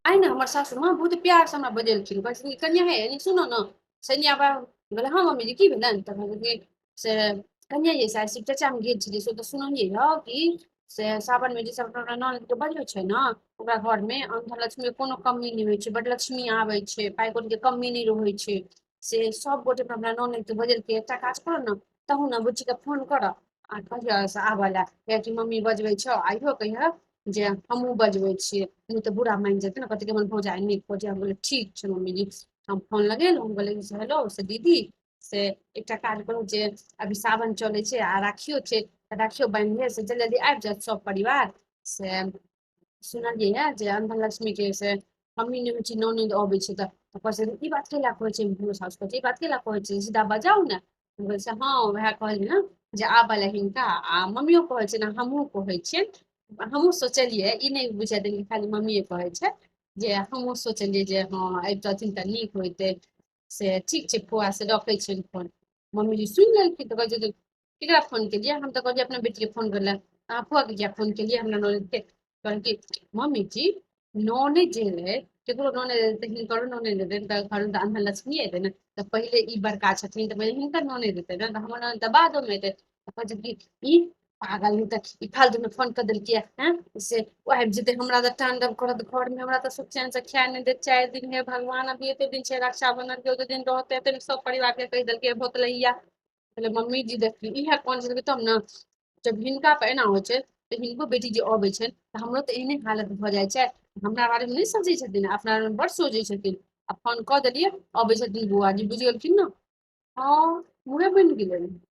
आइ ने हमर सासू माँ बहुत प्यार से हमरा बजेलखिन, कहै छथिन कनिया हे एनी सुनो न सैनिया बा कहलियै हाँ मम्मी जी की भेलनि तऽ कहलकै से कनिया ये से आइ शिव चचामे गेल छलियै से तऽ सुनलियै हँ कि से सावनमे जे सब अपना ननदके बजबै छै ने ओकरा घरमे अन्न लक्ष्मी कोनो कमी नहि होइ छै, बड लक्ष्मी आबै छै, पाइ कौड़ीके कमी नहि रहै छै। से सब गोटे अपना ननदके बजेलकै एकटा काज करऽ ने तहू ने बुच्चीके फोन करऽ आ कहिया से आबऽ लए कियाकि मम्मी बजबै छौ आइयो कहिया जे हमहूँ बजबै छियै नहीं तऽ बुरा मानि जेतै ने कहतै कि हमर भौजाइ नीक बजैये। हम कहलियै ठीक छै मम्मी जी। हम फोन लगेलहुँ, हम कहलियै से हेलो से दीदी से एकटा काज करू जे अभी सावन चलै छै आ राखियो छै तऽ राखियो बान्हि ले से जल्दी जल्दी आबि जायत सब परिवार से सुनलियै हे जे अन्धन लक्ष्मीके से मम्मी नहि होइ छै ननद अबै छै तऽ कहै छै ई बात कैला कहै छै हमरो साउस कहै छै ई बात कैला कहै छै सीधा बजाउ ने। हम कहलियै से हाँ वएह कहलियै ने जे आबऽ ले हिनका आ मम्मियो कहै छै ने हमहूँ कहै छियनि। हमहूँ सोचलियै ई नहि बुझै देलियै खाली मम्मिए कहै छै जे हमहूँ सोचलियै जे हाँ अबितथिन तऽ नीक होइतै। से ठीक छै फौआ से रखै छियनि फोन। मम्मीजी सुनि लेलखिन तऽ कहै छै केकरा फोन केलियै हम तऽ कहलियै अपना बेटीके फोन करै लए अहाँ फौआके किया फोन केलियै हमरा ननदके कहलकै मम्मी जी ननद जे रहै केकरो ननद एतै तऽ हिनकरो ननद एतै तऽ घरमे तऽ अन्धन लक्ष्मी एतै ने तऽ पहिले ई बड़का छथिन तऽ पहिले हिनकर ननद एतै ने तऽ हमर ननद तऽ बादोमे एतै तऽ कहै छै कि ई पागल नहि तऽ ई फालतूमे फोन कऽ देलकै हैं से ओ आबि जेतै हमरा तऽ ताण्डव करत घरमे हमरा तऽ सुख चैन से खाए नहि देत 4 दिन हे भगवान अभी एते दिन छै रक्षाबंधन के ओते दिन रहतै एते सब परिवारके कहि देलकै भोतलैया। कहलियै मम्मी जी देखी इहे कहने छलकै तब ने जब हिनका पर एना होइ छै तऽ हिनको बेटी जे अबै छै तऽ हमरो तऽ एहने हालत भऽ जाइ छै। हमरा बारेमे नहि सोचै छथिन अपना बारेमे बड सोचै छथिन आ फोन कऽ देलियै अबै छथिन बुआजी बुझि गेलखिन ने हाँ मुँहे बनि गेलै।